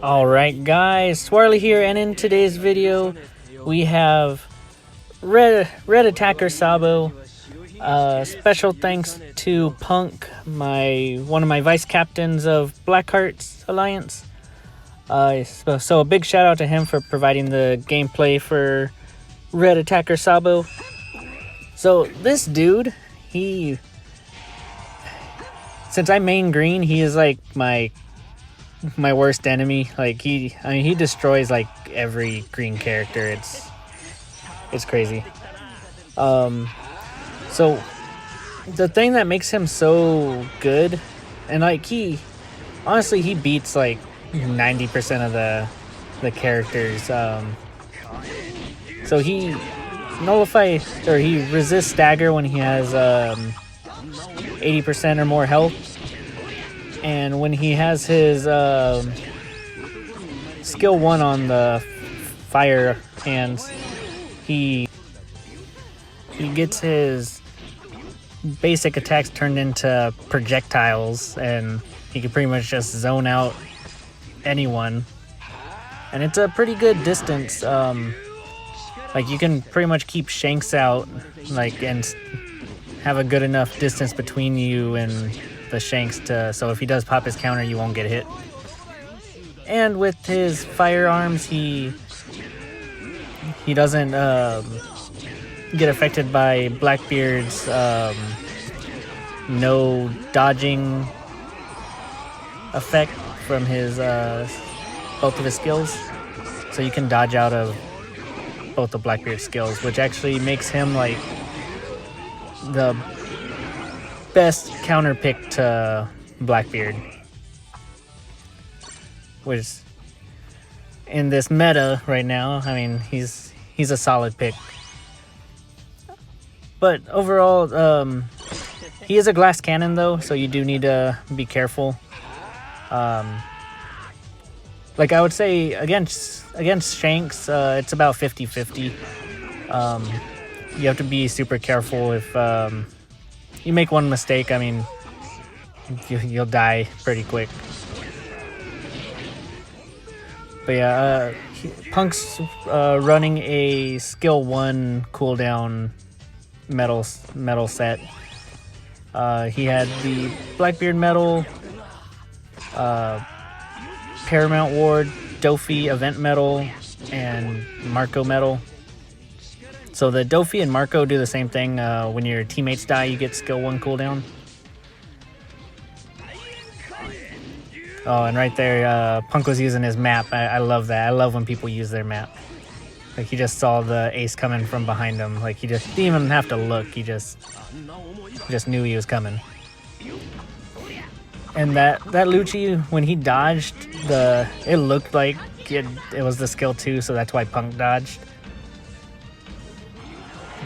Alright guys, Swirly here, and in today's video we have Red Attacker Sabo. Special thanks to Punk, one of my vice captains of Blackheart's Alliance. So a big shout out to him for providing the gameplay for Red Attacker Sabo. So this dude, since I main green, he is like my worst enemy. Like he destroys like every green character. It's crazy. So the thing that makes him so good, and like honestly he beats like 90% of the characters. So he he resists stagger when he has 80% or more health. And when he has his skill 1 on the fire hands, he gets his basic attacks turned into projectiles, and he can pretty much just zone out anyone. And it's a pretty good distance. Like you can pretty much keep Shanks out, like, and have a good enough distance between you and the Shanks so if he does pop his counter, you won't get hit. And with his firearms, he doesn't get affected by Blackbeard's no dodging effect from his both of his skills. So you can dodge out of both of Blackbeard's skills, which actually makes him like the best counter pick to Blackbeard, which in this meta right now, I mean, he's a solid pick. But overall, he is a glass cannon though, so you do need to be careful. Like I would say against Shanks, it's about 50-50. You have to be super careful. If you make one mistake, I mean, you'll die pretty quick. But yeah, Punk's running a skill 1 cooldown metal set. He had the Blackbeard medal, Paramount Ward, Dofi event medal, and Marco medal. So the Dofi and Marco do the same thing. When your teammates die, you get skill 1 cooldown. Oh, and right there, Punk was using his map. I love that. I love when people use their map. Like he just saw the ace coming from behind him. Like he just didn't even have to look. He just knew he was coming. And that Lucci, when he dodged, it looked like it was the skill 2, so that's why Punk dodged.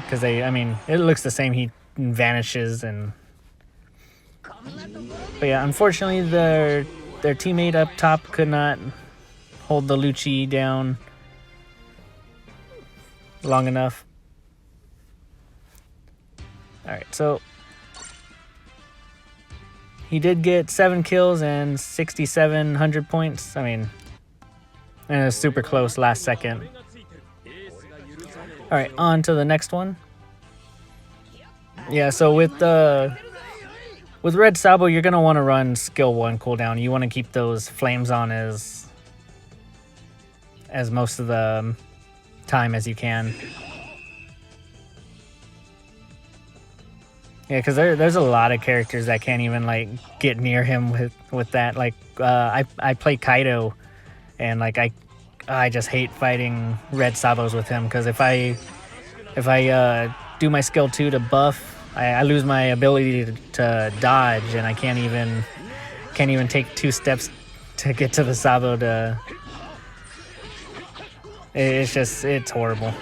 Because it looks the same. He vanishes, but yeah, unfortunately their teammate up top could not hold the Lucci down long enough. Alright, so he did get 7 kills and 6,700 points. I mean, and it was super close last second. Alright, on to the next one. Yeah, so with Red Sabo, you're going to want to run skill 1 cooldown. You want to keep those flames on as most of the time as you can. Yeah, because there's a lot of characters that can't even like get near him with that. Like I play Kaido, and like I just hate fighting Red Sabos with him, because if I do my skill 2 to buff, I lose my ability to dodge, and I can't even take 2 steps to get to the Sabo. It's horrible.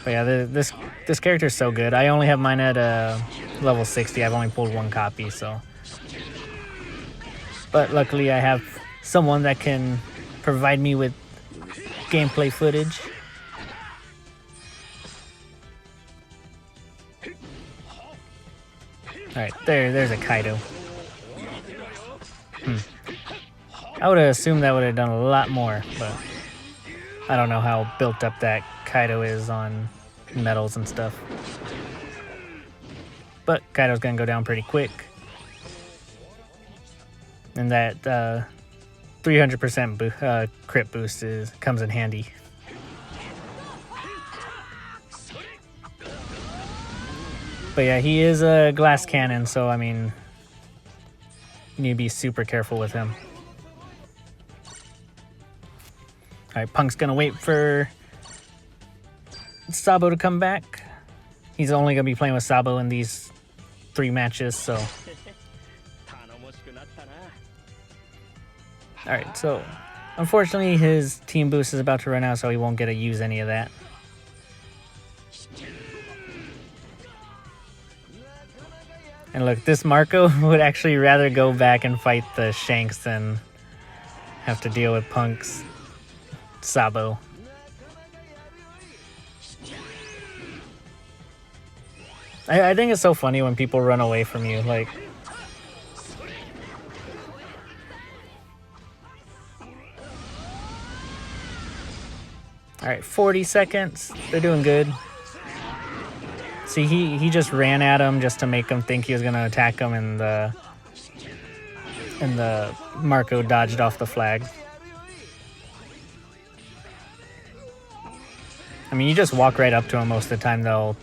But yeah, this character is so good. I only have mine at level 60. I've only pulled 1 copy, so. But luckily I have someone that can provide me with gameplay footage. Alright, there's a Kaido. I would have assumed that would have done a lot more, but I don't know how built up that Kaido is on metals and stuff. But Kaido's gonna go down pretty quick. And that 300% crit boost comes in handy. But yeah, he is a glass cannon, so I mean, you need to be super careful with him. Alright, Punk's gonna wait for Sabo to come back. He's only gonna be playing with Sabo in these 3 matches, so. Alright, so unfortunately his team boost is about to run out, so he won't get to use any of that. And look, this Marco would actually rather go back and fight the Shanks than have to deal with Punk's Sabo. I think it's so funny when people run away from you, like. Alright, 40 seconds. They're doing good. See, he just ran at him just to make him think he was gonna attack him, and the Marco dodged off the flag. I mean, you just walk right up to him most of the time, they'll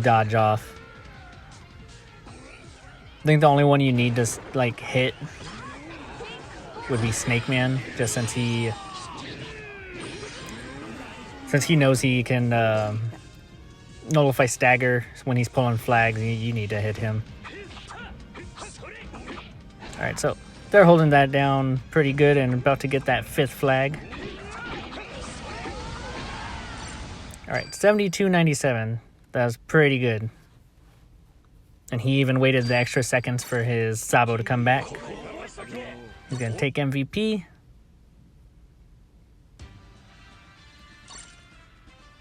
dodge off. I think the only one you need to like hit would be Snake Man, just since he knows he can nullify stagger when he's pulling flags. You need to hit him. Alright, so they're holding that down pretty good and about to get that 5th flag. Alright, 72-97. That was pretty good. And he even waited the extra seconds for his Sabo to come back. He's going to take MVP.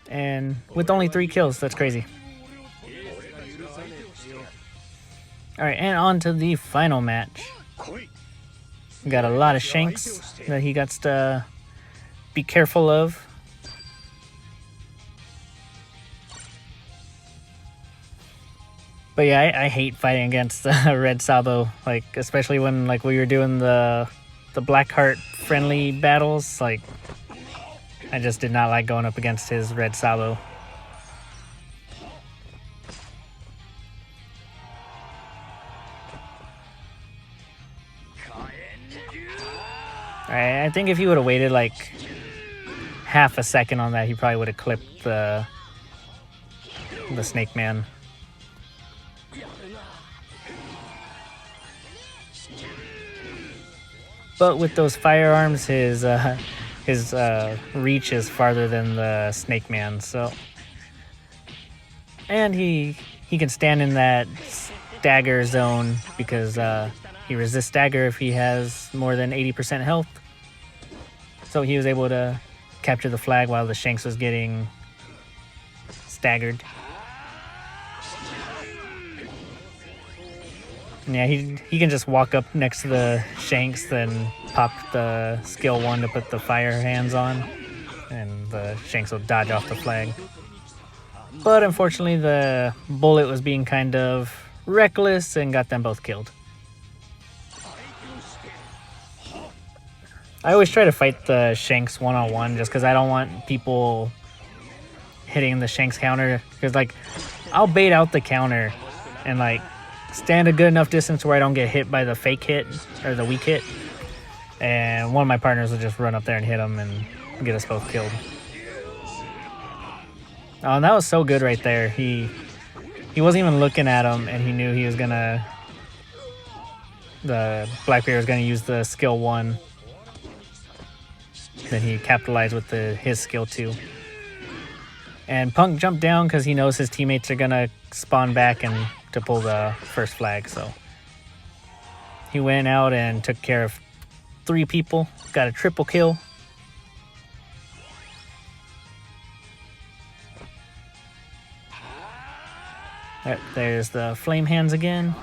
And with only 3 kills, that's crazy. Alright, and on to the final match. We got a lot of Shanks that he got to be careful of. But yeah, I hate fighting against Red Sabo, like especially when like we were doing the Blackheart friendly battles. Like, I just did not like going up against his Red Sabo. Alright, I think if he would have waited like half a second on that, he probably would have clipped the Snake Man. But with those firearms, his reach is farther than the Snake Man, so. And he can stand in that stagger zone because he resists stagger if he has more than 80% health. So he was able to capture the flag while the Shanks was getting staggered. Yeah, he can just walk up next to the Shanks, then pop the skill 1 to put the fire hands on, and the Shanks will dodge off the flag. But unfortunately, the bullet was being kind of reckless and got them both killed. I always try to fight the Shanks one-on-one just because I don't want people hitting the Shanks counter, because like I'll bait out the counter and like stand a good enough distance where I don't get hit by the fake hit or the weak hit, and one of my partners will just run up there and hit him and get us both killed. Oh, and that was so good right there. He wasn't even looking at him, and he knew he was gonna, the Blackbeard was gonna use the skill 1. Then he capitalized with his skill 2. And Punk jumped down because he knows his teammates are gonna spawn back and to pull the first flag, so he went out and took care of 3 people, got a triple kill. There's the flame hands again.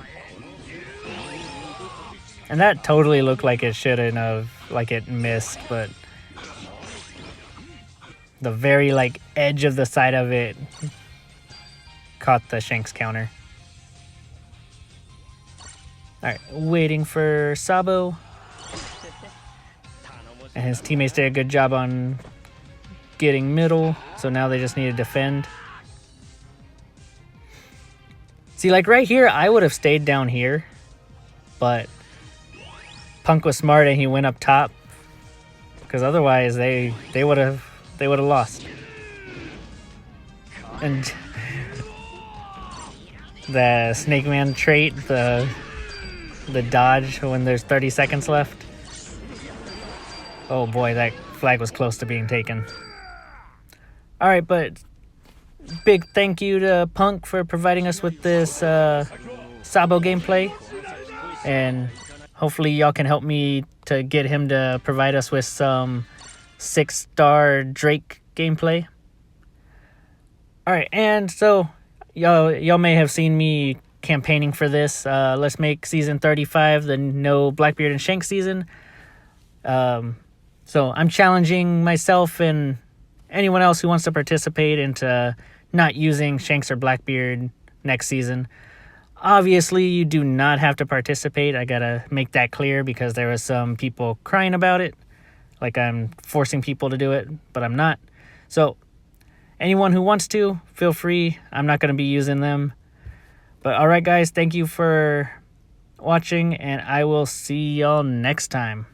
And that totally looked like it shouldn't have, like it missed, but the very like edge of the side of it caught the Shanks counter. Alright, waiting for Sabo. And his teammates did a good job on getting middle, so now they just need to defend. See, like right here, I would have stayed down here, but Punk was smart and he went up top, because otherwise they would have lost. And the Snake Man trait, the dodge when there's 30 seconds left. Oh boy, that flag was close to being taken. All right, but big thank you to Punk for providing us with this Sabo gameplay, and hopefully y'all can help me to get him to provide us with some 6-star Drake gameplay. All right, and so y'all may have seen me campaigning for this. Let's make season 35 the no Blackbeard and Shanks season. So I'm challenging myself and anyone else who wants to participate into not using Shanks or Blackbeard next season. Obviously, you do not have to participate. I gotta make that clear because there was some people crying about it, like I'm forcing people to do it, but I'm not. So anyone who wants to, feel free. I'm not gonna be using them. But all right, guys, thank you for watching, and I will see y'all next time.